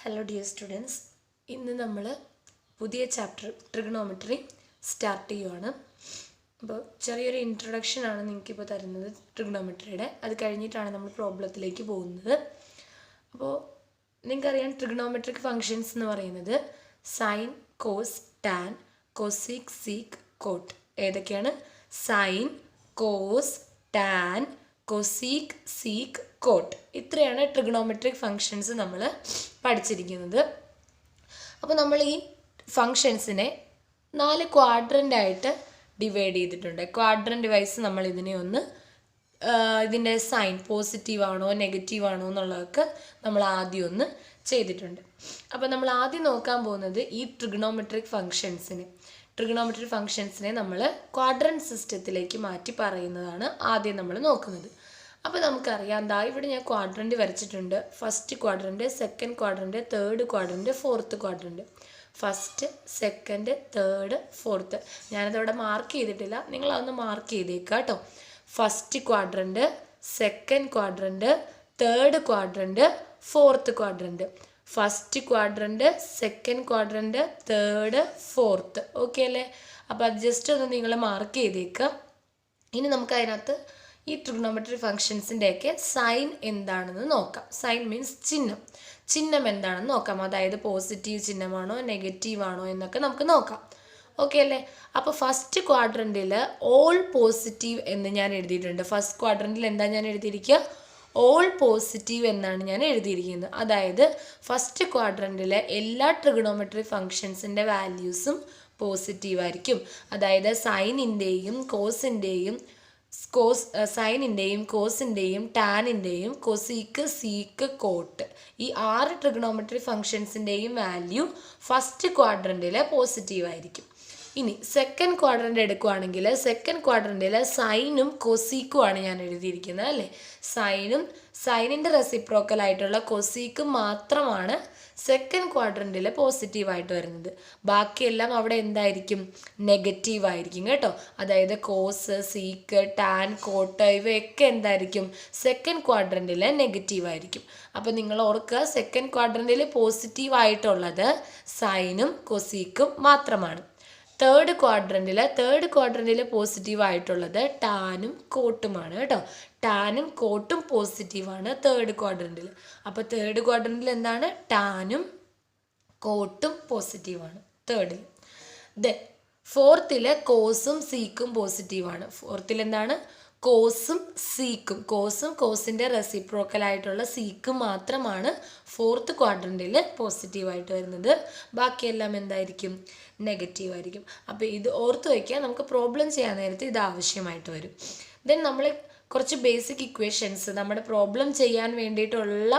Hello dear students. ഇന്ന് നമ്മൾ പുതിയ ചാപ്റ്റർ ട്രിഗണോമെട്രി സ്റ്റാർട്ട് ചെയ്യുവാണ്. അപ്പോൾ ചെറിയൊരു ഇൻട്രൊഡക്ഷൻ ആണ് നിങ്ങൾക്ക് ഇപ്പോൾ തരുന്നത് ട്രിഗണോമെട്രിയുടെ. അത് കഴിഞ്ഞിട്ടാണ് നമ്മൾ പ്രോബ്ലത്തിലേക്ക് പോകുന്നത്. അപ്പോൾ നിങ്ങൾക്കറിയാം ട്രിഗണോമെട്രിക് ഫങ്ഷൻസ് എന്ന് പറയുന്നത് sine, cos, tan, cosec, sec, cot. ഏതൊക്കെയാണ്? Sine, cos, tan, cosec, sec, cot. ഇത്രയാണ് ട്രിഗണോമെട്രിക് ഫങ്ഷൻസ് നമ്മൾ പഠിച്ചിരിക്കുന്നത്. അപ്പോൾ നമ്മൾ ഈ ഫങ്ഷൻസിനെ 4 ക്വാഡ്രൻ്റായിട്ട് ഡിവൈഡ് ചെയ്തിട്ടുണ്ട്. ക്വാഡ്രൻ്റ് വൈസ് നമ്മൾ ഇതിനെ ഇതിൻ്റെ സൈൻ പോസിറ്റീവ് ആണോ നെഗറ്റീവ് ആണോ എന്നുള്ളതൊക്കെ നമ്മൾ ആദ്യം ഒന്ന് ചെയ്തിട്ടുണ്ട്. അപ്പോൾ നമ്മൾ ആദ്യം നോക്കാൻ പോകുന്നത് ഈ ട്രിഗണോമെട്രിക് ഫങ്ഷൻസിനെ നമ്മൾ ക്വാഡ്രൻ്റ് സിസ്റ്റത്തിലേക്ക് മാറ്റി പറയുന്നതാണ് ആദ്യം നമ്മൾ നോക്കുന്നത്. അപ്പോൾ നമുക്കറിയാം, ഇവിടെ ഞാൻ ക്വാഡ്രൻ്റ് വരച്ചിട്ടുണ്ട്. First quadrant, second quadrant, third quadrant, fourth quadrant. First, second, third, fourth. ഞാനതവിടെ മാർക്ക് ചെയ്തിട്ടില്ല, നിങ്ങളതൊന്ന് മാർക്ക് ചെയ്തേക്കുക കേട്ടോ. First quadrant, second quadrant, third quadrant, fourth quadrant. First quadrant, second quadrant, third, fourth. Okay അല്ലേ? അപ്പോൾ അത് ജസ്റ്റ് ഒന്ന് നിങ്ങൾ മാർക്ക് ചെയ്തേക്കുക. ഇനി നമുക്ക് അതിനകത്ത് ഈ ട്രിഗണോമെട്രി ഫങ്ഷൻസിൻ്റെയൊക്കെ സൈൻ എന്താണെന്ന് നോക്കാം. സൈൻ മീൻസ് ചിഹ്നം എന്താണെന്ന് നോക്കാം. അതായത് പോസിറ്റീവ് ചിഹ്നമാണോ നെഗറ്റീവ് ആണോ എന്നൊക്കെ നമുക്ക് നോക്കാം. ഓക്കെ അല്ലേ? അപ്പോൾ ഫസ്റ്റ് ക്വാഡ്രൻറ്റിൽ ഓൾ പോസിറ്റീവ് എന്ന് ഞാൻ എഴുതിയിട്ടുണ്ട്. ഫസ്റ്റ് ക്വാഡ്രൻറ്റിൽ എന്താ ഞാൻ എഴുതിയിരിക്കുക? ഓൾ പോസിറ്റീവ് എന്നാണ് ഞാൻ എഴുതിയിരിക്കുന്നത്. അതായത് ഫസ്റ്റ് ക്വാഡ്രൻറ്റിലെ എല്ലാ ട്രിഗണോമെട്രി ഫങ്ഷൻസിൻ്റെ വാല്യൂസും പോസിറ്റീവായിരിക്കും. അതായത് സൈനിൻ്റെയും കോസിൻ്റെയും ടാനിൻ്റെയും കൊസീക്ക്, സീക്ക്, കോട്ട്, ഈ 6 ട്രിഗണോമെട്രി ഫങ്ഷൻസിൻ്റെയും വാല്യൂ ഫസ്റ്റ് ക്വാഡ്രൻറ്റിൽ പോസിറ്റീവായിരിക്കും. ഇനി സെക്കൻഡ് ക്വാഡ്രൻ്റ് എടുക്കുകയാണെങ്കിൽ സെക്കൻഡ് ക്വാഡ്രൻറ്റിൽ സൈനും കൊസീക്കുമാണ് ഞാൻ എഴുതിയിരിക്കുന്നത് അല്ലേ. സൈനിൻ്റെ റെസിപ്രോക്കലായിട്ടുള്ള കൊസീക്ക് മാത്രമാണ് സെക്കൻഡ് ക്വാഡ്രൻറ്റിൽ പോസിറ്റീവായിട്ട് വരുന്നത്. ബാക്കിയെല്ലാം അവിടെ എന്തായിരിക്കും? നെഗറ്റീവായിരിക്കും കേട്ടോ. അതായത് കോസ്, സീക്ക്, ടാൻ, കോട്ട് ഇവയൊക്കെ എന്തായിരിക്കും? സെക്കൻഡ് ക്വാഡ്രൻറ്റിൽ നെഗറ്റീവായിരിക്കും. അപ്പോൾ നിങ്ങൾ ഓർക്കുക, സെക്കൻഡ് ക്വാഡ്രൻറ്റിൽ പോസിറ്റീവായിട്ടുള്ളത് സൈനും കൊസീക്കും മാത്രമാണ്. തേർഡ് ക്വാഡ്രൻറ്റിൽ പോസിറ്റീവായിട്ടുള്ളത് ടാനും കോട്ടുമാണ് കേട്ടോ. ടാനും കോട്ടും പോസിറ്റീവാണ് തേർഡ് ക്വാഡ്രൻറ്റിൽ. അപ്പോൾ തേർഡ് ക്വാഡ്രൻറ്റിൽ എന്താണ്? ടാനും കോട്ടും പോസിറ്റീവാണ് തേർഡിൽ. ദെൻ ഫോർത്തിൽ കോസും സീക്കും പോസിറ്റീവാണ്. ഫോർത്തിൽ എന്താണ്? കോസും കോസിൻ്റെ റെസിപ്രോക്കലായിട്ടുള്ള സീക്കും മാത്രമാണ് ഫോർത്ത് ക്വാഡ്രൻറ്റിൽ പോസിറ്റീവായിട്ട് വരുന്നത്. ബാക്കിയെല്ലാം എന്തായിരിക്കും? നെഗറ്റീവായിരിക്കും. അപ്പോൾ ഇത് ഓർത്ത് വയ്ക്കുക, നമുക്ക് പ്രോബ്ലം ചെയ്യാൻ നേരത്തെ ഇത് ആവശ്യമായിട്ട് വരും. ദെൻ നമ്മൾ കുറച്ച് ബേസിക് ഇക്വേഷൻസ്, നമ്മുടെ പ്രോബ്ലം ചെയ്യാൻ വേണ്ടിയിട്ടുള്ള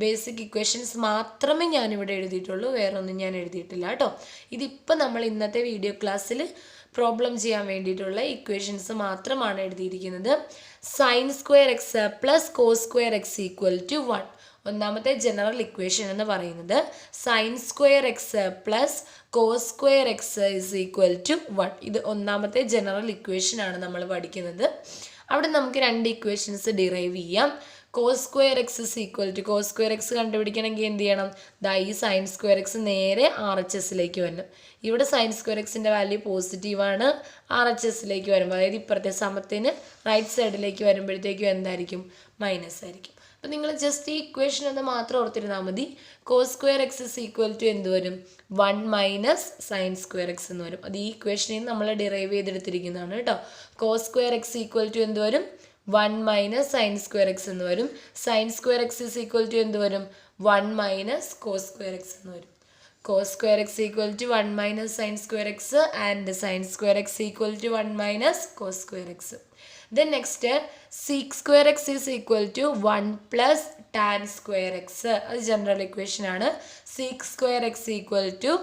ബേസിക് ഇക്വേഷൻസ് മാത്രമേ ഞാനിവിടെ എഴുതിയിട്ടുള്ളൂ, വേറൊന്നും ഞാൻ എഴുതിയിട്ടില്ല കേട്ടോ. ഇതിപ്പോൾ നമ്മൾ ഇന്നത്തെ വീഡിയോ ക്ലാസ്സിൽ പ്രോബ്ലം ചെയ്യാൻ വേണ്ടിയിട്ടുള്ള ഇക്വേഷൻസ് മാത്രമാണ് എഴുതിയിരിക്കുന്നത്. Sine square x plus cos square x equal to 1. ഒന്നാമത്തെ ജനറൽ ഇക്വേഷൻ എന്ന് പറയുന്നത് sine square x plus cos square x is equal to 1. ഇത് ഒന്നാമത്തെ ജനറൽ ഇക്വേഷൻ ആണ് നമ്മൾ പഠിക്കുന്നത്. അവിടെ നമുക്ക് 2 ഇക്വേഷൻസ് ഡിറൈവ് ചെയ്യാം. Cos square x is equal to, cos square x കണ്ടുപിടിക്കണമെങ്കിൽ എന്ത് ചെയ്യണം? ഈ സൈൻ സ്ക്വയർ എക്സ് നേരെ RHSലേക്ക് വരണം. ഇവിടെ സൈൻ സ്ക്വയർ എക്സിൻ്റെ വാല്യൂ പോസിറ്റീവാണ്. RHSലേക്ക് വരുമ്പോൾ, അതായത് ഇപ്പുറത്തെ സമത്തിന് റൈറ്റ് സൈഡിലേക്ക് വരുമ്പോഴത്തേക്കും എന്തായിരിക്കും? മൈനസ് ആയിരിക്കും. അപ്പോൾ നിങ്ങൾ ജസ്റ്റ് ഈ ഇക്വേഷൻ ഒന്ന് മാത്രം ഓർത്തിരുന്നാൽ മതി. Cos square x is equal to എന്ത് വരും? 1 മൈനസ് സൈൻ സ്ക്വയർ എക്സ് എന്ന് വരും. അത് ഈ ഇക്വേഷനിൽ നിന്ന് നമ്മൾ ഡിറൈവ് ചെയ്തെടുത്തിരിക്കുന്നതാണ് കേട്ടോ. Cos square x equal to എന്ത് വരും? 1 മൈനസ് സൈൻ സ്ക്വയർ എക്സ് എന്ന് വരും. Sine square x is equal to എന്ത് വരും? 1 മൈനസ് കോസ് സ്ക്വയർ എക്സ് എന്ന് വരും. Cos square x equal to 1 minus sine square x and sine square x equal to 1 minus cos square x. Then next sec square x is equal to 1 plus tan square x. അത് general equation ആണ്. sec square x equal to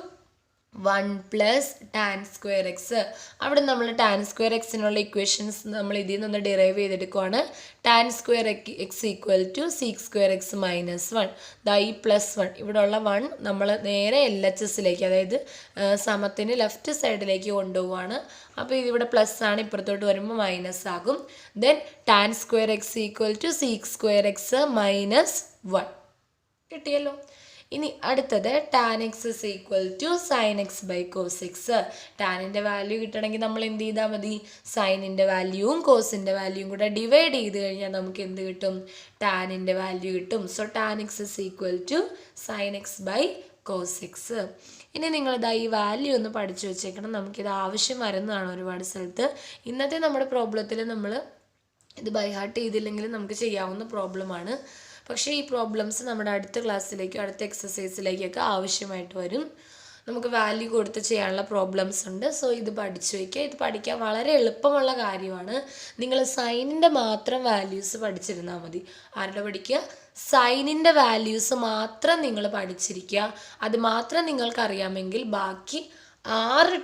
1 plus tan square x. അവിടെ നമ്മൾ tan square xനുള്ള equations നമ്മൾ ഇതിൽ നിന്ന് derive ചെയ്തെടുക്കുവാണ്. tan square x equal to sec square x minus 1. ഈ +1 ഇവിടെ ഉള്ള 1 നമ്മൾ നേരെ LHSലേക്ക്, അതായത് സമത്തിന് ലെഫ്റ്റ് സൈഡിലേക്ക് കൊണ്ടുപോവാണ്. അപ്പോൾ ഇതിവിടെ പ്ലസ് ആണ്, ഇപ്പുറത്തോട്ട് വരുമ്പോൾ മൈനസ് ആകും. Then tan square x equal to sec square x minus 1 കിട്ടിയല്ലോ. ഇനി അടുത്തത് tan x is equal to sine x by cos x. ടാനിൻ്റെ വാല്യൂ കിട്ടണമെങ്കിൽ നമ്മൾ എന്ത് ചെയ്താൽ മതി? സൈനിൻ്റെ വാല്യൂവും കോസിൻ്റെ വാല്യൂവും കൂടെ ഡിവൈഡ് ചെയ്ത് കഴിഞ്ഞാൽ നമുക്ക് എന്ത് കിട്ടും? ടാനിൻ്റെ വാല്യൂ കിട്ടും. So tan x is equal to sine x by cos x. ഇനി നിങ്ങളിതാ ഈ വാല്യൂ ഒന്ന് പഠിച്ചു വെച്ചേക്കണം. നമുക്കിത് ആവശ്യം വരുന്നതാണ് ഒരുപാട് സ്ഥലത്ത്. ഇന്നത്തെ നമ്മുടെ പ്രോബ്ലത്തിൽ നമ്മൾ ഇത് ബൈ ഹാർട്ട് ചെയ്തില്ലെങ്കിൽ നമുക്ക് ചെയ്യാവുന്ന പ്രോബ്ലമാണ്. പക്ഷേ ഈ പ്രോബ്ലംസ് നമ്മുടെ അടുത്ത ക്ലാസ്സിലേക്കോ അടുത്ത എക്സസൈസിലേക്കൊക്കെ ആവശ്യമായിട്ട് വരും. നമുക്ക് വാല്യൂ കൊടുത്ത് ചെയ്യാനുള്ള പ്രോബ്ലംസ് ഉണ്ട്. സോ ഇത് പഠിച്ചു വയ്ക്കുക. ഇത് പഠിക്കാൻ വളരെ എളുപ്പമുള്ള കാര്യമാണ്. നിങ്ങൾ സൈനിൻ്റെ മാത്രം വാല്യൂസ് പഠിച്ചിരുന്നാൽ മതി. ആരുടെ പഠിക്കുക? സൈനിൻ്റെ വാല്യൂസ് മാത്രം നിങ്ങൾ പഠിച്ചിരിക്കുക. അത് മാത്രം നിങ്ങൾക്കറിയാമെങ്കിൽ ബാക്കി 5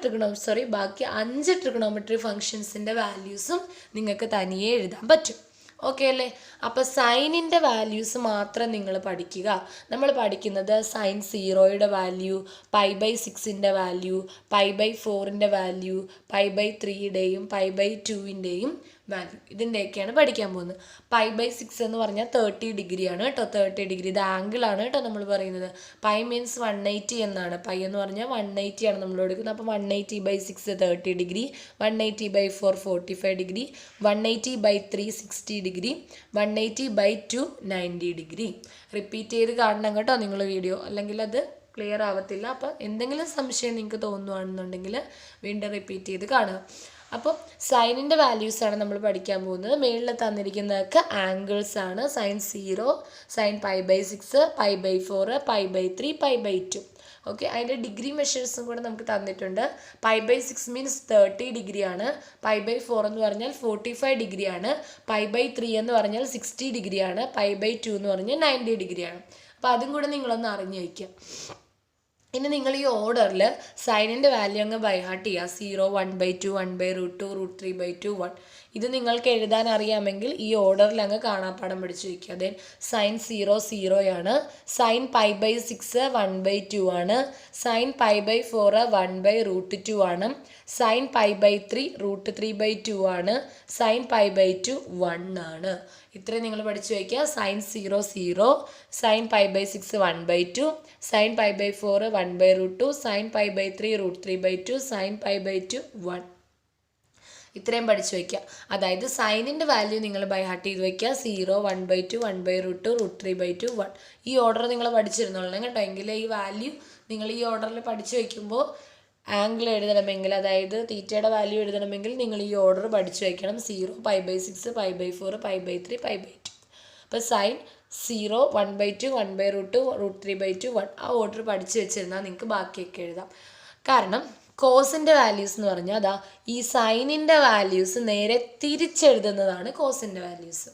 ട്രിഗണോമെട്രി ഫങ്ഷൻസിൻ്റെ വാല്യൂസും നിങ്ങൾക്ക് തനിയെ എഴുതാൻ പറ്റും. ഓക്കെ അല്ലേ? അപ്പോൾ സൈനിൻ്റെ വാല്യൂസ് മാത്രം നിങ്ങൾ പഠിക്കുക. നമ്മൾ പഠിക്കുന്നത് സൈൻ 0യുടെ വാല്യൂ, π/6ൻ്റെ വാല്യൂ, π/4ൻ്റെ വാല്യൂ, π/3യുടെയും π/2ൻ്റെയും വാല്യൂ, ഇതിൻ്റെയൊക്കെയാണ് പഠിക്കാൻ പോകുന്നത്. π/6 എന്ന് പറഞ്ഞാൽ 30 ഡിഗ്രിയാണ് കേട്ടോ. 30 ഡിഗ്രി ഇത് ആംഗിളാണ് കേട്ടോ നമ്മൾ പറയുന്നത്. π മീൻസ് 180 എന്നാണ്. π എന്ന് പറഞ്ഞാൽ 180 ആണ് നമ്മൾ എടുക്കുന്നത്. അപ്പോൾ 180/6 30 degree, 180/4 45 degree, 180/3 60 degree, 180/2 90 degree. Repeat ചെയ്ത് കാണണം കേട്ടോ നിങ്ങൾ വീഡിയോ, അല്ലെങ്കിൽ അത് ക്ലിയർ ആവത്തില്ല. അപ്പോൾ എന്തെങ്കിലും സംശയം നിങ്ങൾക്ക് തോന്നുകയാണെന്നുണ്ടെങ്കിൽ വീണ്ടും റിപ്പീറ്റ് ചെയ്ത് കാണുക. അപ്പോൾ സൈനിൻ്റെ വാല്യൂസാണ് നമ്മൾ പഠിക്കാൻ പോകുന്നത്. മേളിൽ തന്നിരിക്കുന്നതൊക്കെ ആംഗിൾസ് ആണ്. Sine 0, sine π/6, π/4, π/3, π/2. ഓക്കെ, അതിൻ്റെ ഡിഗ്രി മെഷേഴ്സും കൂടെ നമുക്ക് തന്നിട്ടുണ്ട്. π/6 മീൻസ് 30 ഡിഗ്രിയാണ്. π/4 എന്ന് പറഞ്ഞാൽ 45 ഡിഗ്രിയാണ്. π/3 എന്ന് പറഞ്ഞാൽ 60 ഡിഗ്രിയാണ്. π/2 എന്ന് പറഞ്ഞാൽ 90 ഡിഗ്രിയാണ്. അപ്പോൾ അതും കൂടെ നിങ്ങളൊന്ന് അറിഞ്ഞു വയ്ക്കുക. ഇനി നിങ്ങൾ ഈ ഓർഡറിൽ സൈനിൻ്റെ വാല്യൂ അങ്ങ് ബൈ ഹാർട്ട് ചെയ്യുക. 0, 1/2, 1/√2, √3/2, 1. ഇത് നിങ്ങൾക്ക് എഴുതാൻ അറിയാമെങ്കിൽ ഈ ഓർഡറിൽ അങ്ങ് കാണാപ്പാടം പഠിച്ചു വയ്ക്കുക. ദെൻ സൈൻ 0 0 ആണ്. സൈൻ π/6 1/2 ആണ്. സൈൻ π/4 1/√2 ആണ്. സൈൻ π/3 √3/2 ആണ്. സൈൻ π/2 1 ആണ്. ഇത്രയും നിങ്ങൾ പഠിച്ചു വയ്ക്കുക. Sine 0 0, sine π/6 1/2, sine π/4 1/√2, sine π/3 √3/2, sine π/2 1. ഇത്രയും പഠിച്ചു വയ്ക്കുക. അതായത് സൈനിൻ്റെ വാല്യൂ നിങ്ങൾ ബൈ ഹാർട്ട് ചെയ്ത് വയ്ക്കുക. 0, 1/2, 1/√2, √3/2, 1. ഈ ഓർഡർ നിങ്ങൾ പഠിച്ചിരുന്നോളണം കേട്ടോ. എങ്കിൽ ഈ വാല്യൂ നിങ്ങൾ ഈ ഓർഡറിൽ പഠിച്ചു വയ്ക്കുമ്പോൾ ആംഗിൾ എഴുതണമെങ്കിൽ, അതായത് തീറ്റയുടെ വാല്യൂ എഴുതണമെങ്കിൽ നിങ്ങൾ ഈ ഓർഡർ പഠിച്ചു വയ്ക്കണം. 0, π/6, π/4, π/3, π/2. അപ്പോൾ സൈൻ 0, 1/2, 1/√2, √3/2, 1. ആ ഓർഡർ പഠിച്ചു വെച്ചിരുന്നാൽ നിങ്ങൾക്ക് ബാക്കിയൊക്കെ എഴുതാം. കാരണം കോസിൻ്റെ വാല്യൂസ് എന്ന് പറഞ്ഞാൽ അതാ ഈ സൈനിൻ്റെ വാല്യൂസ് നേരെ തിരിച്ചെഴുതുന്നതാണ് കോസിൻ്റെ വാല്യൂസ്.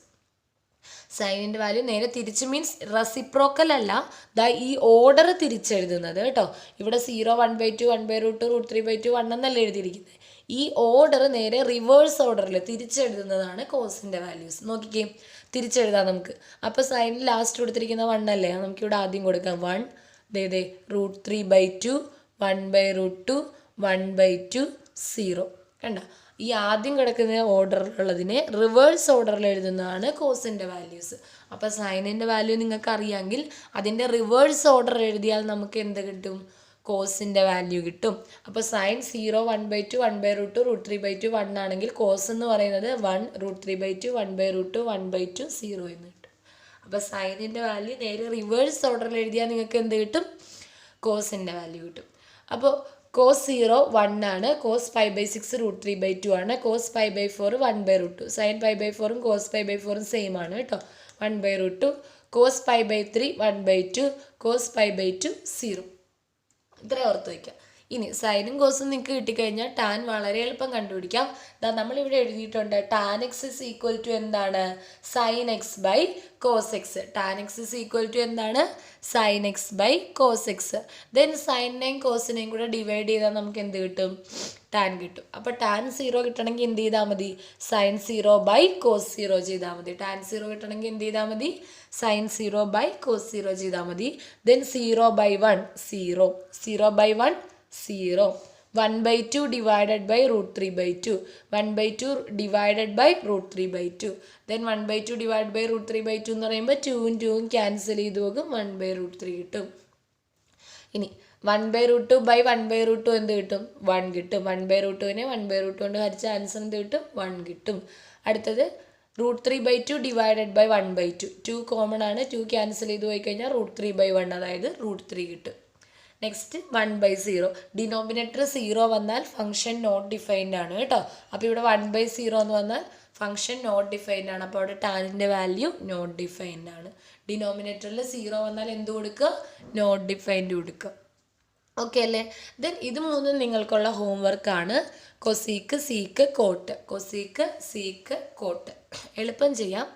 സൈനിൻ്റെ വാല്യൂ നേരെ തിരിച്ച് മീൻസ് റെസിപ്രോക്കൽ അല്ല, ദാ ഈ ഓർഡർ തിരിച്ചെഴുതുന്നത് കേട്ടോ. ഇവിടെ 0, 1/2, 1/√2, √3/2, 1 എന്നല്ല എഴുതിയിരിക്കുന്നത്. ഈ ഓർഡർ നേരെ റിവേഴ്സ് ഓർഡറിൽ തിരിച്ചെഴുതുന്നതാണ് കോസിൻ്റെ വാല്യൂസ്. നോക്കിക്കേ, തിരിച്ചെഴുതാം നമുക്ക്. അപ്പോൾ സൈനിൽ ലാസ്റ്റ് കൊടുത്തിരിക്കുന്ന 1 അല്ലേ, നമുക്കിവിടെ ആദ്യം കൊടുക്കാം 1. √3/2, 1/√2, 1/2, 0. കണ്ട, ഈ ആദ്യം കിടക്കുന്ന ഓർഡറിലുള്ളതിനെ റിവേഴ്സ് ഓർഡറിൽ എഴുതുന്നതാണ് കോസിൻ്റെ വാല്യൂസ്. അപ്പോൾ സൈനിൻ്റെ വാല്യൂ നിങ്ങൾക്ക് അറിയാമെങ്കിൽ അതിൻ്റെ റിവേഴ്സ് ഓർഡർ എഴുതിയാൽ നമുക്ക് എന്ത് കിട്ടും? കോസിൻ്റെ വാല്യൂ കിട്ടും. അപ്പോൾ സൈൻ 0, 1/2, 1/√2, √3/2, 1 ആണെങ്കിൽ കോസ് എന്ന് പറയുന്നത് 1, √3/2, 1/√2, 1/2, 0 എന്ന് കിട്ടും. അപ്പോൾ സൈനിൻ്റെ വാല്യൂ നേരെ റിവേഴ്സ് ഓർഡറിൽ എഴുതിയാൽ നിങ്ങൾക്ക് എന്ത് കിട്ടും? കോസിൻ്റെ വാല്യൂ കിട്ടും. അപ്പോൾ കോസ് 0 1 ആണ്. കോസ് π/6 √3/2 ആണ്. കോസ് π/4 1/√2. സൈൻ π/4ഉം കോസ് π/4ഉം സെയിം ആണ് കേട്ടോ. 1/√2. കോസ് π/3 1/2. കോസ് π/2 0. ഇത്ര ഓർത്ത് വയ്ക്കാം. ഇനി സൈനും കോസും നിങ്ങൾക്ക് കിട്ടിക്കഴിഞ്ഞാൽ ടാൻ വളരെ എളുപ്പം കണ്ടുപിടിക്കാം. നമ്മളിവിടെ എഴുതിയിട്ടുണ്ട് tan x is equal to എന്താണ്? Sine x by cos x. Tan x is equal to എന്താണ്? Sine x by cos x. Then സൈനിനെയും കോസിനെയും കൂടെ ഡിവൈഡ് ചെയ്താൽ നമുക്ക് എന്ത് കിട്ടും? ടാൻ കിട്ടും. അപ്പോൾ ടാൻ 0 കിട്ടണമെങ്കിൽ എന്ത് ചെയ്താൽ മതി? സൈൻ 0 ബൈ കോസ് 0 ചെയ്താൽ മതി. ടാൻ 0 കിട്ടണമെങ്കിൽ എന്ത് ചെയ്താൽ മതി? സൈൻ 0 ബൈ കോസ് 0 ചെയ്താൽ മതി. Then 0/1 0, 0/1 0, 1/2 divided by √3/2, 1/2 divided by √3/2. Then 1/2 divide by √3/2 എന്ന് പറയുമ്പോൾ 2ഉം 2ഉം ക്യാൻസൽ ചെയ്ത് പോകും, 1/√3 കിട്ടും. ഇനി 1/√2 ബൈ 1/√2 എന്ത് കിട്ടും? 1 കിട്ടും. 1/√2നെ 1/√2 കൊണ്ട് ഹരിച്ച ആൻസർ എന്ത് കിട്ടും? 1 കിട്ടും. അടുത്തത് √3/2 ഡിവൈഡഡ് ബൈ 1/2. 2 കോമൺ ആണ്, 2 ക്യാൻസൽ ചെയ്ത് പോയി കഴിഞ്ഞാൽ √3/1, അതായത് √3 കിട്ടും. നെക്സ്റ്റ് 1/0. ഡിനോമിനേറ്റർ 0 വന്നാൽ ഫംഗ്ഷൻ നോട്ട് ഡിഫൈൻഡ് ആണ് കേട്ടോ. അപ്പോൾ ഇവിടെ 1/0 എന്ന് വന്നാൽ ഫംഗ്ഷൻ നോട്ട് ഡിഫൈൻഡ് ആണ്. അപ്പോൾ അവിടെ ടാനിൻ്റെ വാല്യൂ നോട്ട് ഡിഫൈൻഡ് ആണ്. ഡിനോമിനേറ്ററിൽ 0 വന്നാൽ എന്ത് കൊടുക്കുക? നോട്ട് ഡിഫൈൻഡ് കൊടുക്കുക. ഓക്കെ അല്ലേ? ദെൻ ഇത് മൂന്നും നിങ്ങൾക്കുള്ള ഹോംവർക്കാണ്. Cosec, sec, cot. Cosec, sec, cot. എളുപ്പം ചെയ്യാം.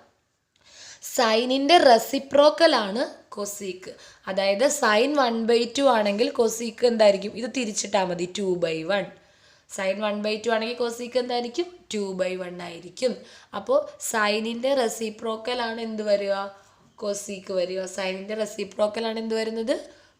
സൈനിൻ്റെ റെസിപ്രോക്കലാണ് കൊസീക്ക്. അതായത് സൈൻ 1/2 ആണെങ്കിൽ കൊസീക്ക് എന്തായിരിക്കും? ഇത് തിരിച്ചിട്ടാൽ മതി, 2/1. സൈൻ 1/2 ആണെങ്കിൽ കൊസീക്ക് എന്തായിരിക്കും? 2/1 ആയിരിക്കും. അപ്പോൾ സൈനിൻ്റെ റെസിപ്രോക്കലാണ് എന്ത് വരിക? കൊസീക്ക് വരിക. സൈനിൻ്റെ റെസിപ്രോക്കലാണ് എന്ത് വരുന്നത്?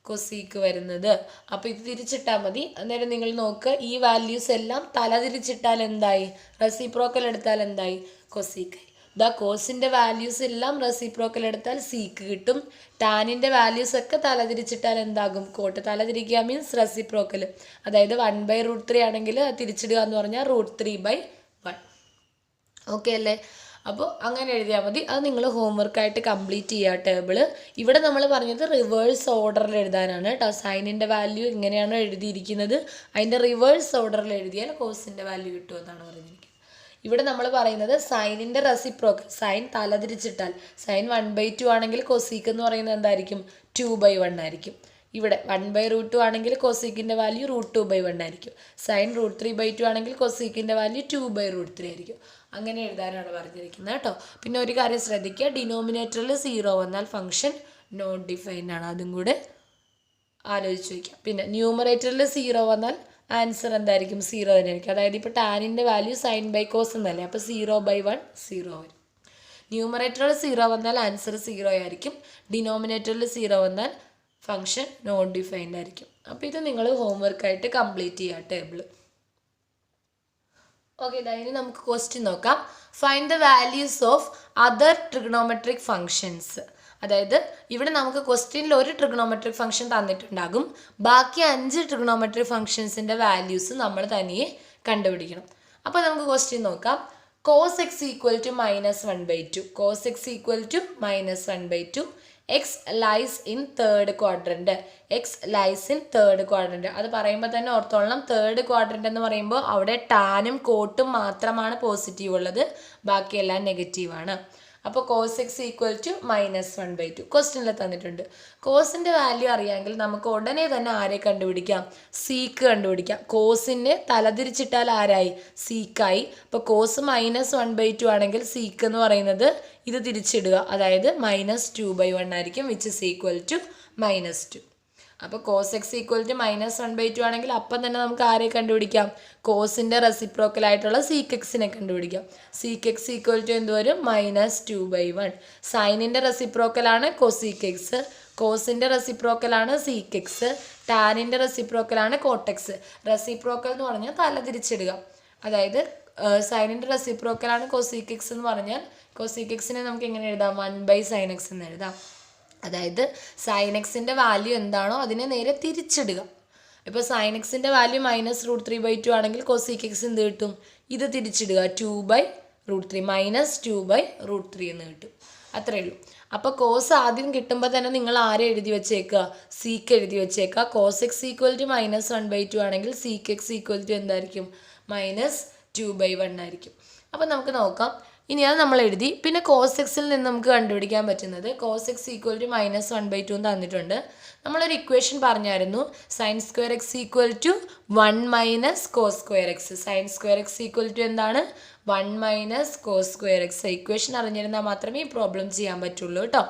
കൊസീക്ക് വരുന്നത്. അപ്പോൾ ഇത് തിരിച്ചിട്ടാൽ മതി. അന്നേരം നിങ്ങൾ നോക്കുക, ഈ വാല്യൂസ് എല്ലാം തല തിരിച്ചിട്ടാൽ എന്തായി? റെസിപ്രോക്കൽ എടുത്താൽ എന്തായി? കൊസീക്ക്. ദാ കോസിൻ്റെ വാല്യൂസ് എല്ലാം റെസിപ്രോക്കൽ എടുത്താൽ സീക്ക് കിട്ടും. ടാനിൻ്റെ വാല്യൂസ് ഒക്കെ തലതിരിച്ചിട്ടാൽ എന്താകും? കോട്ട്. തലതിരിക്കുക മീൻസ് റെസിപ്രോക്കൽ. അതായത് 1/√3 ആണെങ്കിൽ തിരിച്ചിടുക എന്ന് പറഞ്ഞാൽ √3/1. ഓക്കെ അല്ലേ? അപ്പോൾ അങ്ങനെ എഴുതിയാൽ മതി. അത് നിങ്ങൾ ഹോംവർക്കായിട്ട് കംപ്ലീറ്റ് ചെയ്യുക ടേബിള്. ഇവിടെ നമ്മൾ പറഞ്ഞത് റിവേഴ്സ് ഓർഡറിൽ എഴുതാനാണ് കേട്ടോ. സൈനിൻ്റെ വാല്യൂ എങ്ങനെയാണോ എഴുതിയിരിക്കുന്നത് അതിൻ്റെ റിവേഴ്സ് ഓർഡറിൽ എഴുതിയാൽ കോസിൻ്റെ വാല്യൂ കിട്ടുമെന്നാണ് പറഞ്ഞിരിക്കുന്നത്. ഇവിടെ നമ്മൾ പറയുന്നത് സൈനിൻ്റെ റെസിപ്രോക്കൽ. സൈൻ തലതിരിച്ചിട്ടാൽ സൈൻ 1/2 ആണെങ്കിൽ കൊസീക്ക് എന്ന് പറയുന്നത് എന്തായിരിക്കും? 2/1 ആയിരിക്കും. ഇവിടെ 1/√2 ആണെങ്കിൽ കൊസീക്കിൻ്റെ വാല്യൂ √2/1 ആയിരിക്കും. സൈൻ √3/2 ആണെങ്കിൽ കൊസീക്കിൻ്റെ വാല്യൂ 2/√3 ആയിരിക്കും. അങ്ങനെ എഴുതാനാണ് പറഞ്ഞിരിക്കുന്നത് കേട്ടോ. പിന്നെ ഒരു കാര്യം ശ്രദ്ധിക്കുക, ഡിനോമിനേറ്ററിൽ 0 വന്നാൽ ഫംഗ്ഷൻ നോട്ട് ഡിഫൈൻഡ് ആണ്. അതും കൂടെ ആലോചിച്ച് വയ്ക്കാം. പിന്നെ ന്യൂമറേറ്ററിൽ 0 വന്നാൽ ആൻസർ എന്തായിരിക്കും? 0 തന്നെയായിരിക്കും. അതായത് ഇപ്പോൾ ടാനിൻ്റെ വാല്യൂ സൈൻ ബൈ കോസ് എന്നല്ലേ, അപ്പോൾ 0/1 0 വരും. ന്യൂമറേറ്ററിൽ 0 വന്നാൽ ആൻസർ 0 ആയിരിക്കും. ഡിനോമിനേറ്ററിൽ 0 വന്നാൽ ഫംഗ്ഷൻ നോട്ട് ഡിഫൈൻഡ് ആയിരിക്കും. അപ്പോൾ ഇത് നിങ്ങൾ ഹോംവർക്കായിട്ട് കംപ്ലീറ്റ് ചെയ്യുക ടേബിൾ. ഓക്കെ, ഇനി നമുക്ക് ക്വസ്റ്റ്യൻ നോക്കാം. Find the values of other trigonometric functions. അതായത് ഇവിടെ നമുക്ക് ക്വസ്റ്റ്യനിൽ ഒരു ട്രിഗണോമെട്രിക് ഫംഗ്ഷൻ തന്നിട്ടുണ്ടാകും. ബാക്കി 5 ട്രിഗണോമെട്രിക് ഫംഗ്ഷൻസിൻ്റെ വാല്യൂസ് നമ്മൾ തനിയെ കണ്ടുപിടിക്കണം. അപ്പോൾ നമുക്ക് ക്വസ്റ്റ്യൻ നോക്കാം. cos x = -1/2. cos x = -1/2. x lies in third quadrant. x lies in third quadrant. അത് പറയുമ്പോൾ തന്നെ ഓർത്തോളണം, തേർഡ് ക്വാഡ്രൻ്റ് എന്ന് പറയുമ്പോൾ അവിടെ ടാനും കോട്ടും മാത്രമാണ് പോസിറ്റീവ് ഉള്ളത്, ബാക്കിയെല്ലാം നെഗറ്റീവാണ്. അപ്പോൾ cos x = -1/2 ക്വസ്റ്റ്യനിൽ തന്നിട്ടുണ്ട്. കോസിൻ്റെ വാല്യൂ അറിയാമെങ്കിൽ നമുക്ക് ഉടനെ തന്നെ ആരെ കണ്ടുപിടിക്കാം? സീക്ക് കണ്ടുപിടിക്കാം. കോസിനെ തലതിരിച്ചിട്ടാൽ ആരായി? സീക്കായി. അപ്പോൾ കോസ് -1/2 ആണെങ്കിൽ സീക്ക് എന്ന് പറയുന്നത് ഇത് തിരിച്ചിടുക, അതായത് -2/1 ആയിരിക്കും, വിച്ച് ഇസ് ഈക്വൽ ടു -2. അപ്പോൾ cos x = -1/2 ആണെങ്കിൽ അപ്പം തന്നെ നമുക്ക് ആരെ കണ്ടുപിടിക്കാം? കോസിൻ്റെ റെസിപ്രോക്കലായിട്ടുള്ള സീക്ക് എക്സിനെ കണ്ടുപിടിക്കാം. സീക്ക് x = എന്ത് വരും? -2/1. സൈനിൻ്റെ റെസിപ്രോക്കലാണ് കൊസീക്ക് എക്സ്, കോസിൻ്റെ റെസിപ്രോക്കലാണ് സീക്ക് എക്സ്, ടാനിൻ്റെ റെസിപ്രോക്കലാണ് കോട്ടെക്സ്. റെസിപ്രോക്കൽ എന്ന് പറഞ്ഞാൽ തലതിരിച്ചിടുക. അതായത് സൈനിൻ്റെ റെസിപ്രോക്കലാണ് കൊസീക്ക് എക്സ് എന്ന് പറഞ്ഞാൽ കൊസീക്ക് എക്സിനെ നമുക്ക് എങ്ങനെ എഴുതാം? 1/sin x എന്ന് എഴുതാം. അതായത് സൈൻ എക്സിൻ്റെ വാല്യൂ എന്താണോ അതിനെ നേരെ തിരിച്ചിടുക. ഇപ്പോൾ സൈൻ എക്സിൻ്റെ വാല്യൂ -√3/2 ആണെങ്കിൽ കൊസീക്ക് എക്സ് എന്ത് കിട്ടും? ഇത് തിരിച്ചിടുക, 2/√3 -2/√3 എന്ന് കിട്ടും. അത്രയേ ഉള്ളൂ. അപ്പോൾ കോസ് ആദ്യം കിട്ടുമ്പോൾ തന്നെ നിങ്ങൾ ആരെ എഴുതി വെച്ചേക്കുക? സീക്ക് എഴുതി വെച്ചേക്കുക. cos x = -1/2 ആണെങ്കിൽ സീക്ക് x = എന്തായിരിക്കും? -2/1 ആയിരിക്കും. അപ്പോൾ നമുക്ക് നോക്കാം. ഇനി അത് നമ്മൾ എഴുതി. പിന്നെ cos xൽ നിന്ന് നമുക്ക് കണ്ടുപിടിക്കാൻ പറ്റുന്നത് cos x = -1/2 തന്നിട്ടുണ്ട്. നമ്മളൊരു ഇക്വേഷൻ പറഞ്ഞായിരുന്നു, sin² x = 1 - cos² x. sin² x = എന്താണ്? 1 - cos² x. ഇക്വേഷൻ അറിഞ്ഞിരുന്നാൽ മാത്രമേ ഈ പ്രോബ്ലം ചെയ്യാൻ പറ്റുള്ളൂ കേട്ടോ.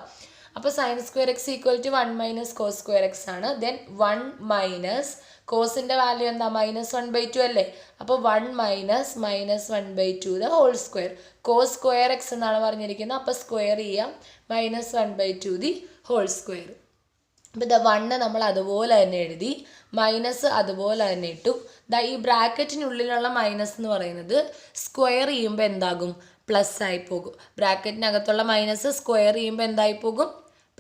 അപ്പോൾ sin² x = 1 - cos² x ആണ്. ദെൻ 1 - കോസിൻ്റെ വാല്യൂ എന്താ? -1/2 അല്ലേ? അപ്പോൾ 1 - -1/2 the whole square. cos² x എന്നാണ് പറഞ്ഞിരിക്കുന്നത്. അപ്പോൾ സ്ക്വയർ ചെയ്യാം, -1/2 ദി ഹോൾ സ്ക്വയർ. അപ്പോൾ ദ 1 നമ്മൾ അതുപോലെ തന്നെ എഴുതി, മൈനസ് അതുപോലെ തന്നെ ഇട്ടു. ദാ ഈ ബ്രാക്കറ്റിനുള്ളിലുള്ള മൈനസ് എന്ന് പറയുന്നത് സ്ക്വയർ ചെയ്യുമ്പോൾ എന്താകും? പ്ലസ് ആയി പോകും. ബ്രാക്കറ്റിനകത്തുള്ള മൈനസ് സ്ക്വയർ ചെയ്യുമ്പോൾ എന്തായി പോകും?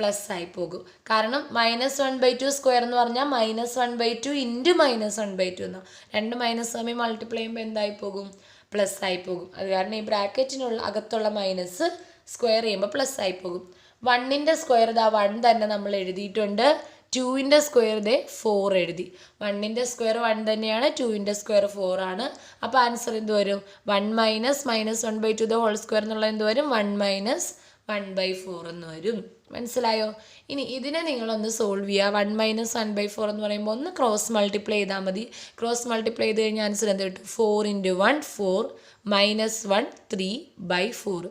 പ്ലസ് ആയി പോകും. കാരണം -1/2 സ്ക്വയർ എന്ന് പറഞ്ഞാൽ -1/2 ഇൻറ്റു -1/2 എന്നാണ്. രണ്ട് മൈനസ് തമ്മിൽ മൾട്ടിപ്ലൈ ചെയ്യുമ്പോൾ എന്തായി പോകും? പ്ലസ് ആയി പോകും. അത് കാരണം ഈ ബ്രാക്കറ്റിനുള്ള അകത്തുള്ള മൈനസ് സ്ക്വയർ ചെയ്യുമ്പോൾ പ്ലസ് ആയി പോകും. 1ൻ്റെ സ്ക്വയർ ഇതാ 1 തന്നെ നമ്മൾ എഴുതിയിട്ടുണ്ട്. 2ൻ്റെ സ്ക്വയർ ഇതേ 4 എഴുതി. 1ൻ്റെ സ്ക്വയർ 1 തന്നെയാണ്, 2ൻ്റെ സ്ക്വയർ 4 ആണ്. അപ്പോൾ ആൻസർ എന്ത് വരും? 1 മൈനസ് -1/2 ദ ഹോൾ സ്ക്വയർ എന്നുള്ള എന്ത് വരും? 1 മൈനസ് 1/4 എന്ന് വരും. മനസ്സിലായോ? ഇനി ഇതിനെ നിങ്ങളൊന്ന് സോൾവ് ചെയ്യുക. 1 മൈനസ് 1/4 എന്ന് പറയുമ്പോൾ ഒന്ന് ക്രോസ് മൾട്ടിപ്ലൈ ചെയ്താൽ മതി. ക്രോസ് മൾട്ടിപ്ലൈ ചെയ്ത് കഴിഞ്ഞാൽ ആൻസർ എന്ത് കിട്ടും? 4 × 1 4 -1 3/4.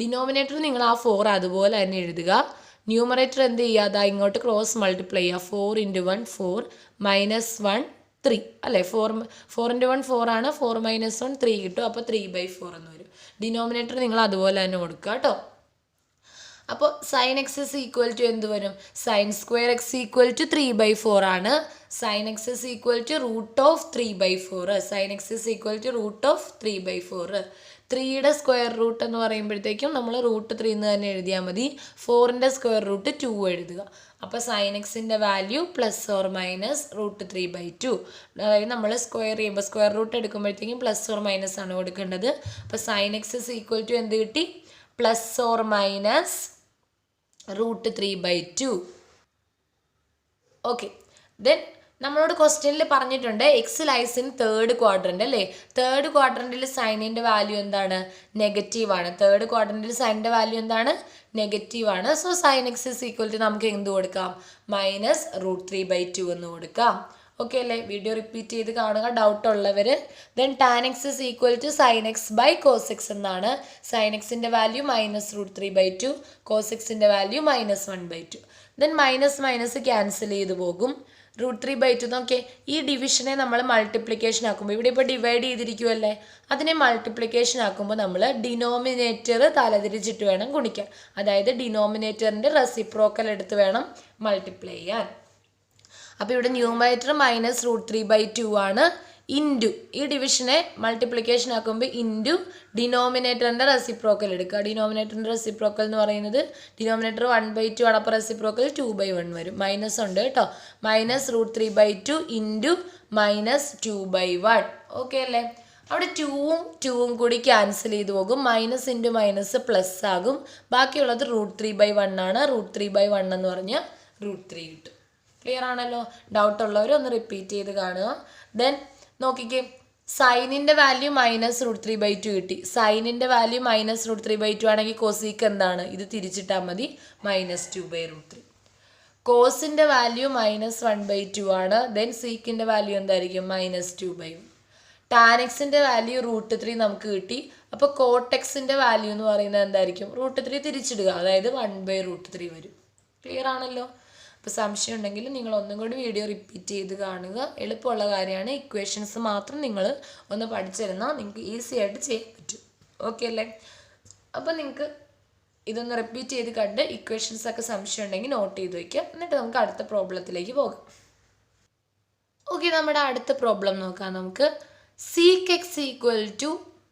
ഡിനോമിനേറ്റർ നിങ്ങൾ ആ 4 അതുപോലെ തന്നെ എഴുതുക. ന്യൂമറേറ്റർ എന്ത് ചെയ്യുക? അതാ ഇങ്ങോട്ട് ക്രോസ് മൾട്ടിപ്ലൈ ചെയ്യുക. 4 × 1 4 -1 3 അല്ലേ? 4 × 1 4 ആണ്. 4 - 1 3 കിട്ടും. അപ്പോൾ 3/4 എന്ന് വരും. ഡിനോമിനേറ്റർ നിങ്ങൾ അതുപോലെ തന്നെ കൊടുക്കുക കേട്ടോ. അപ്പോൾ sin x is equal to എന്ത് വരും? sin square x equal to 3/4 ആണ്. sin x is equal to √3/4. sin x is equal to √3/4. 3യുടെ സ്ക്വയർ റൂട്ട് എന്ന് പറയുമ്പോഴത്തേക്കും നമ്മൾ √3 എന്ന് തന്നെ എഴുതിയാൽ മതി. 4ൻ്റെ സ്ക്വയർ റൂട്ട് 2 എഴുതുക. അപ്പോൾ sin xൻ്റെ വാല്യൂ ± √3/2. അതായത് നമ്മൾ സ്ക്വയർ ചെയ്യുമ്പോൾ സ്ക്വയർ റൂട്ട് എടുക്കുമ്പോഴത്തേക്കും ± ആണ് കൊടുക്കേണ്ടത്. അപ്പോൾ sin x is equal to എന്ത് കിട്ടി? ± √3/2. ഓക്കെ. ദെൻ നമ്മളോട് ക്വസ്റ്റ്യനിൽ പറഞ്ഞിട്ടുണ്ട് x lies in third quadrant അല്ലേ? തേർഡ് ക്വാഡ്രൻറ്റിൽ സൈനിൻ്റെ വാല്യൂ എന്താണ്? നെഗറ്റീവാണ്. തേർഡ് ക്വാഡ്രൻറ്റിൽ സൈനിൻ്റെ വാല്യൂ എന്താണ്? നെഗറ്റീവാണ്. So sin x is equal to നമുക്ക് എന്ത് കൊടുക്കാം? -√3/2 എന്ന് കൊടുക്കാം. ഓക്കെ അല്ലേ? വീഡിയോ റിപ്പീറ്റ് ചെയ്ത് കാണുക ഡൗട്ട് ഉള്ളവർ. Then tan x is equal to sin x by cos x എന്നാണ്. sin xൻ്റെ വാല്യൂ -√3/2, cos xൻ്റെ വാല്യൂ -1/2. ദെൻ മൈനസ് ക്യാൻസൽ ചെയ്ത് പോകും. √3/2 നോക്കിയേ, ഈ ഡിവിഷനെ നമ്മൾ മൾട്ടിപ്ലിക്കേഷൻ ആക്കുമ്പോൾ ഇവിടെ ഇപ്പോൾ ഡിവൈഡ് ചെയ്തിരിക്കുമല്ലേ, അതിനെ മൾട്ടിപ്ലിക്കേഷൻ ആക്കുമ്പോൾ നമ്മൾ ഡിനോമിനേറ്റർ തലതിരിച്ചിട്ട് വേണം ഗുണിക്കാൻ. അതായത് ഡിനോമിനേറ്ററിൻ്റെ റെസിപ്രോക്കൽ എടുത്ത് വേണം മൾട്ടിപ്ലൈ ചെയ്യാൻ. അപ്പോൾ ഇവിടെ ന്യൂമറേറ്റർ -√3/2 ആണ്. ഇൻറ്റു ഈ ഡിവിഷനെ മൾട്ടിപ്ലിക്കേഷൻ ആക്കുമ്പോൾ ഇൻറ്റു ഡിനോമിനേറ്ററിൻ്റെ റെസിപ്രോക്കൽ എടുക്കുക. ഡിനോമിനേറ്ററിൻ്റെ റെസിപ്രോക്കൽ എന്ന് പറയുന്നത് ഡിനോമിനേറ്റർ 1/2 ആണ്. അപ്പോൾ റെസിപ്രോക്കൽ 2/1 വരും. മൈനസ് ഉണ്ട് കേട്ടോ. -√3/2 ഇൻറ്റു -2/1. ഓക്കെ അല്ലേ? അവിടെ 2ഉം കൂടി ക്യാൻസൽ ചെയ്ത് പോകും. മൈനസ് ഇൻറ്റു മൈനസ് പ്ലസ് ആകും. ബാക്കിയുള്ളത് √3/1 ആണ്. √3/1 എന്ന് പറഞ്ഞാൽ √3 കിട്ടും. ക്ലിയർ ആണല്ലോ? ഡൗട്ട് ഉള്ളവർ ഒന്ന് റിപ്പീറ്റ് ചെയ്ത് കാണുക. ദെൻ നോക്കിക്കേ, സൈനിൻ്റെ വാല്യൂ -√3/2 കിട്ടി. സൈനിൻ്റെ വാല്യൂ -√3/2 ആണെങ്കിൽ കോസീക്ക് എന്താണ്? ഇത് തിരിച്ചിട്ടാൽ മതി, -2/√3. കോസിൻ്റെ വാല്യൂ -1/2 ആണ്. ദെൻ സീക്കിൻ്റെ വാല്യൂ എന്തായിരിക്കും? -2/1. ടാൻ എക്സിൻ്റെ വാല്യൂ √3 നമുക്ക് കിട്ടി. അപ്പോൾ കോട്ടെക്സിൻ്റെ വാല്യൂ എന്ന് പറയുന്നത് എന്തായിരിക്കും? √3 തിരിച്ചിടുക, അതായത് 1/√3 വരും. ക്ലിയർ ആണല്ലോ? അപ്പോൾ സംശയം ഉണ്ടെങ്കിൽ നിങ്ങൾ ഒന്നും കൂടി വീഡിയോ റിപ്പീറ്റ് ചെയ്ത് കാണുക. എളുപ്പമുള്ള കാര്യമാണ്. ഇക്വേഷൻസ് മാത്രം നിങ്ങൾ ഒന്ന് പഠിച്ചിരുന്നാൽ നിങ്ങൾക്ക് ഈസി ആയിട്ട് ചെയ്യാൻ പറ്റും. ഓക്കെ അല്ലേ? അപ്പോൾ നിങ്ങൾക്ക് ഇതൊന്ന് റിപ്പീറ്റ് ചെയ്ത് കണ്ട് ഇക്വേഷൻസൊക്കെ സംശയം ഉണ്ടെങ്കിൽ നോട്ട് ചെയ്ത് വയ്ക്കുക. എന്നിട്ട് നമുക്ക് അടുത്ത പ്രോബ്ലത്തിലേക്ക് പോകാം. ഓക്കെ, നമ്മുടെ അടുത്ത പ്രോബ്ലം നോക്കാം നമുക്ക്. sec x equal to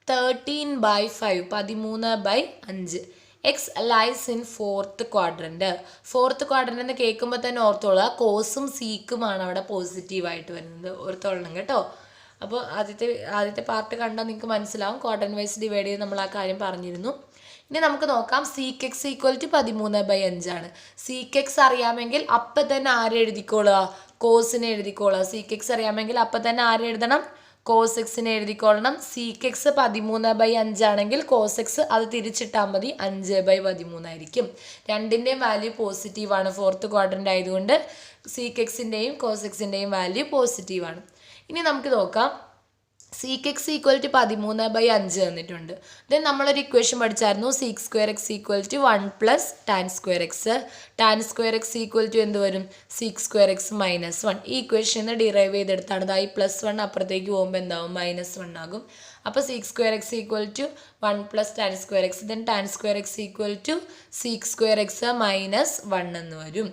13/5 13/5. X lies in fourth quadrant. Fourth quadrant എന്ന് കേൾക്കുമ്പോൾ തന്നെ ഓർത്തോളുക, കോസും സീക്കുമാണ് അവിടെ പോസിറ്റീവായിട്ട് വരുന്നത്. ഓർത്തോളണം കേട്ടോ. അപ്പോൾ ആദ്യത്തെ പാർട്ട് കണ്ടാൽ നിങ്ങൾക്ക് മനസ്സിലാവും. ക്വാഡ്രൻറ്റ് വൈസ് ഡിവൈഡ് ചെയ്ത് നമ്മൾ ആ കാര്യം പറഞ്ഞിരുന്നു. ഇനി നമുക്ക് നോക്കാം. sec x equal to 13/5 ആണ്. sec x അറിയാമെങ്കിൽ അപ്പം തന്നെ ആരെ എഴുതിക്കോളുക? കോസിനെ എഴുതിക്കോളുക. sec x അറിയാമെങ്കിൽ അപ്പം തന്നെ ആരെ എഴുതണം? കോസ് എക്സിനെ എഴുതിക്കൊള്ളണം. sec x 13/5 ആണെങ്കിൽ കോസ് എക്സ് അത് തിരിച്ചിട്ടാൽ മതി, 5/13 ആയിരിക്കും. രണ്ടിൻ്റെയും വാല്യൂ പോസിറ്റീവാണ്. ഫോർത്ത് ക്വാഡ്രൻ്റ് ആയതുകൊണ്ട് sec xൻ്റെയും കോസ് എക്സിൻ്റെയും വാല്യൂ പോസിറ്റീവാണ്. ഇനി നമുക്ക് നോക്കാം. sec x equal to 13/5 തന്നിട്ടുണ്ട്. ദെൻ നമ്മളൊരു equation പഠിച്ചായിരുന്നു. sec² x equal to 1 + tan square x. tan square x equal to എന്ത് വരും? sec² x -1. ഈ ഇക്വേഷൻ ഡിറൈവ് ചെയ്തെടുത്താണ്. അതായത് +1 അപ്പുറത്തേക്ക് പോകുമ്പോൾ എന്താവും? -1 ആകും. അപ്പോൾ sec² x equal to 1 + tan square x. Then tan square x equal to sec² x -1 എന്ന് വരും.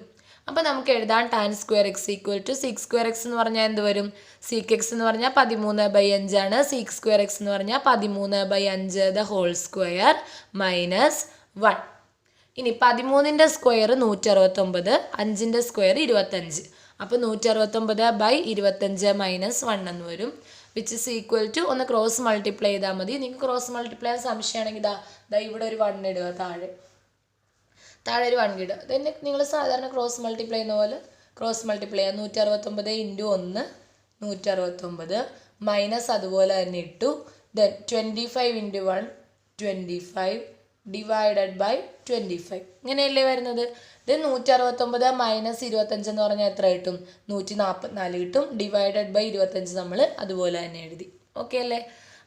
അപ്പോൾ നമുക്ക് എഴുതാൻ tan square x equal to sec² x എന്ന് പറഞ്ഞാൽ എന്ത് വരും? sec x എന്ന് പറഞ്ഞാൽ 13/5 ആണ്. sec² x എന്ന് പറഞ്ഞാൽ 13/5 the whole square -1. ഇനി 13ൻ്റെ സ്ക്വയർ 169, 5ൻ്റെ സ്ക്വയർ 25. അപ്പോൾ 169/25 - 1 എന്ന് വരും, വിച്ച് ഇസ് ഈക്വൽ ടു ഒന്ന് ക്രോസ് മൾട്ടിപ്ലൈ ചെയ്താൽ മതി. നിങ്ങൾക്ക് ക്രോസ് മൾട്ടിപ്ലൈ സംശയമാണെങ്കിൽ ദാ ഇവിടെ ഒരു 1 ഇടുക, താഴെ ഒരു 1 ഇടുക. then നിങ്ങൾ സാധാരണ ക്രോസ് മൾട്ടിപ്ലൈ ചെയ്യുന്ന പോലെ ക്രോസ് മൾട്ടിപ്ലൈ ചെയ്യുക. 169 × 1 169 മൈനസ് അതുപോലെ തന്നെ ഇട്ടു. then 25 × 1 25 ഡിവൈഡഡ് ബൈ 25 ഇങ്ങനെയല്ലേ വരുന്നത്. then 169 - 25 എന്ന് പറഞ്ഞാൽ എത്ര കിട്ടും? 144 കിട്ടും. ഡിവൈഡഡ് ബൈ 25 നമ്മൾ അതുപോലെ തന്നെ എഴുതി. ഓക്കെ അല്ലേ?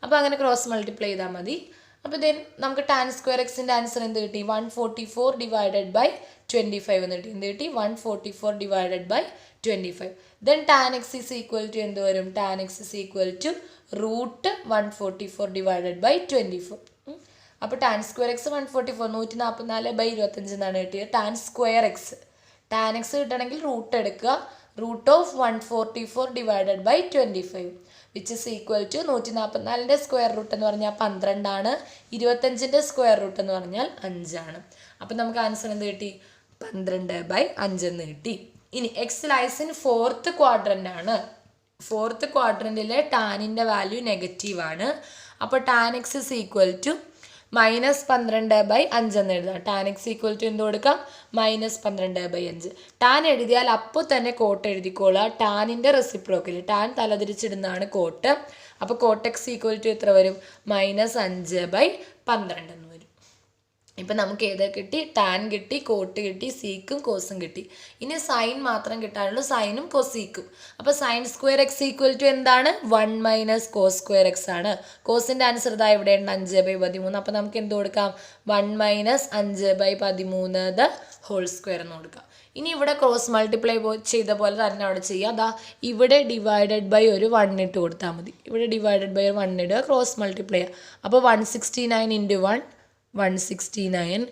അപ്പോൾ അങ്ങനെ ക്രോസ് മൾട്ടിപ്ലൈ ചെയ്താൽ മതി. അപ്പോൾ then നമുക്ക് ടാൻ സ്ക്വയർ എക്സിൻ്റെ ആൻസർ എന്ത് കിട്ടി? 144 ഡിവൈഡഡ് ബൈ 25 എന്ന് കിട്ടി. എന്ത് കിട്ടി? 144 divided by 25. then tan x is equal to എന്ത് വരും? Tan x is equal to √144 divided by 24. അപ്പോൾ ടാൻ സ്ക്വയർ എക്സ് 144 144/25 എന്നാണ് കിട്ടിയത്. Tan square x tan x കിട്ടണമെങ്കിൽ റൂട്ട് എടുക്കുക. √144 divided by 25 which is equal to 144ൻ്റെ സ്ക്വയർ റൂട്ട് എന്ന് പറഞ്ഞാൽ 12 ആണ്. 25ൻ്റെ സ്ക്വയർ റൂട്ട് എന്ന് പറഞ്ഞാൽ 5 ആണ്. അപ്പം നമുക്ക് ആൻസർ എന്ത് കിട്ടി? 12/5 എന്ന് കിട്ടി. ഇനി X lies in 4th quadrant ആണ്. 4th ക്വാഡ്രൻറ്റിലെ ടാനിൻ്റെ വാല്യൂ നെഗറ്റീവാണ്. അപ്പോൾ tan x is equal to -12/5 എന്ന് എഴുതാം. ടാൻ എക്സ് ഈക്വൽ ടു എന്ത് കൊടുക്കാം? -12/5. ടാൻ എഴുതിയാൽ അപ്പോൾ തന്നെ കോട്ട് എഴുതിക്കോളാം. ടാനിൻ്റെ റെസിപ്രോക്കൽ ടാൻ തലതിരിച്ചിടുന്നതാണ് കോട്ട്. അപ്പോൾ കോട്ട് എക്സ് ഈക്വൽ ടു എത്ര വരും? -5/12 എന്ന് വരും. ഇപ്പം നമുക്ക് ഏതൊക്കെ കിട്ടി? ടാൻ കിട്ടി, കോട്ട് കിട്ടി, സീക്കും കോസും കിട്ടി. ഇനി സൈൻ മാത്രം കിട്ടാനുള്ളൂ, സൈനും കൊസീക്കും. അപ്പോൾ sine square x equal to എന്താണ്? 1 - കോസ് സ്ക്വയർ എക്സ് ആണ്. കോസിൻ്റെ ആൻസർ ഇതാ ഇവിടെയുണ്ട് 5/13. അപ്പോൾ നമുക്ക് എന്ത് കൊടുക്കാം? 1 - 5/13 ദ ഹോൾ സ്ക്വയർ എന്ന് കൊടുക്കാം. ഇനി ഇവിടെ ക്രോസ് മൾട്ടിപ്ലൈ ചെയ്ത പോലെ തന്നെ അവിടെ ചെയ്യുക. അതാ ഇവിടെ ഡിവൈഡഡ് ബൈ ഒരു 1 ഇട്ട് കൊടുത്താൽ മതി. ഇവിടെ ഡിവൈഡഡ് ബൈ ഒരു 1 ഇടുക, ക്രോസ് മൾട്ടിപ്ലൈ ചെയ്യുക. അപ്പോൾ 169 × 1 169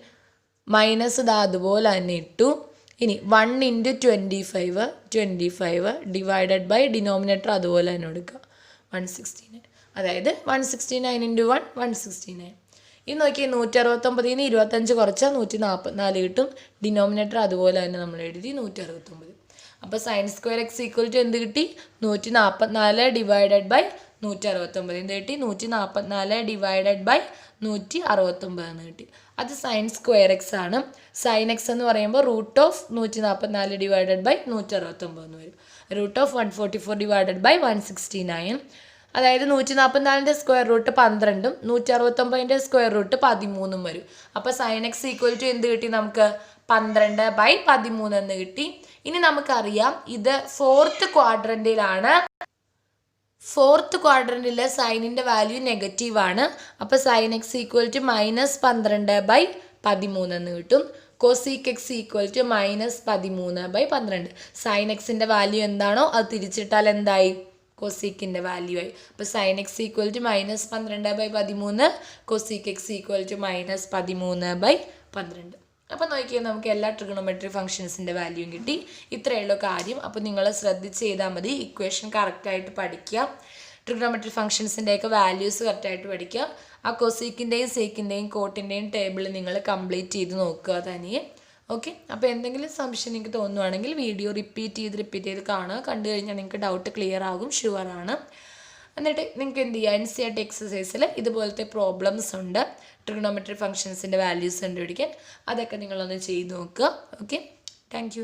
മൈനസ് ഇതാ അതുപോലെ തന്നെ ഇട്ടു. ഇനി 1 × 25 25 ഡിവൈഡഡ് ബൈ ഡിനോമിനേറ്റർ അതുപോലെ തന്നെ കൊടുക്കുക 169. അതായത് 169 × 1 169. ഇനി നോക്കിയാൽ 169 ന് 25 കുറച്ചാൽ 144 കിട്ടും. ഡിനോമിനേറ്റർ അതുപോലെ തന്നെ നമ്മൾ എഴുതി 169. അപ്പോൾ sine square x equal to എന്ത് കിട്ടി? 144 ഡിവൈഡഡ് ബൈ 169 എന്ത് കിട്ടി? 144 ഡിവൈഡഡ് ബൈ 169 എന്ന് കിട്ടി. അത് സൈൻ സ്ക്വയർ എക്സ് ആണ്. സൈൻ എക്സ് എന്ന് പറയുമ്പോൾ √144 ഡിവൈഡഡ് ബൈ 169 എന്ന് വരും. √144 ഡിവൈഡഡ് ബൈ 169. അതായത് 144ൻ്റെ സ്ക്വയർ റൂട്ട് 12ഉം 169ൻ്റെ സ്ക്വയർ റൂട്ട് 13ഉം വരും. അപ്പോൾ സൈൻ എക്സ് ഈക്വൽ ടു എന്ത് കിട്ടി നമുക്ക്? 12/13 എന്ന് കിട്ടി. ഇനി നമുക്കറിയാം ഇത് 4th ക്വാഡ്രൻറ്റിലാണ്. 4th ക്വാഡ്രൻറ്റിലെ സൈനിൻ്റെ വാല്യൂ നെഗറ്റീവാണ്. അപ്പോൾ സൈൻ എക്സ് ഈക്വൽ ടു -12/13 എന്ന് കിട്ടും. Cosec x equal to -13/12. Sine എക്സിൻ്റെ വാല്യൂ എന്താണോ അത് തിരിച്ചിട്ടാൽ എന്തായി? കോസീക്കിൻ്റെ വാല്യൂ ആയി. അപ്പോൾ sine x equal to -12/13, cosec x equal to -13/12. അപ്പോൾ നോക്കിയാൽ നമുക്ക് എല്ലാ ട്രിഗണോമെട്രി ഫംഗ്ഷൻസിൻ്റെ വാല്യൂയും കിട്ടി. ഇത്രയുള്ള കാര്യം. അപ്പോൾ നിങ്ങൾ ശ്രദ്ധിച്ച് ചെയ്താൽ മതി. ഇക്വേഷൻ കറക്റ്റായിട്ട് പഠിക്കുക. ട്രിഗണോമെട്രി ഫംഗ്ഷൻസിൻ്റെയൊക്കെ വാല്യൂസ് കറക്റ്റായിട്ട് പഠിക്കുക. ആ കൊസീക്കിൻ്റെയും സീക്കിൻ്റെയും കോട്ടിൻ്റെയും ടേബിൾ നിങ്ങൾ കംപ്ലീറ്റ് ചെയ്ത് നോക്കുക തനിയെ. ഓക്കെ. അപ്പോൾ എന്തെങ്കിലും സംശയം നിങ്ങൾക്ക് തോന്നുവാണെങ്കിൽ വീഡിയോ റിപ്പീറ്റ് ചെയ്ത് കാണുക. കണ്ടു കഴിഞ്ഞാൽ നിങ്ങൾക്ക് ഡൗട്ട് ക്ലിയർ ആകും, ഷുവറാണ്. എന്നിട്ട് നിങ്ങൾക്ക് എന്ത് ചെയ്യുക? NCERT എക്സസൈസിൽ ഇതുപോലത്തെ പ്രോബ്ലംസ് ഉണ്ട്. ട്രിഗണോമെട്രി ഫംഗ്ഷൻസിൻ്റെ വാല്യൂസ് കണ്ടുപിടിക്കാൻ. അതൊക്കെ നിങ്ങളൊന്ന് ചെയ്ത് നോക്കുക. ഓക്കെ. Thank you.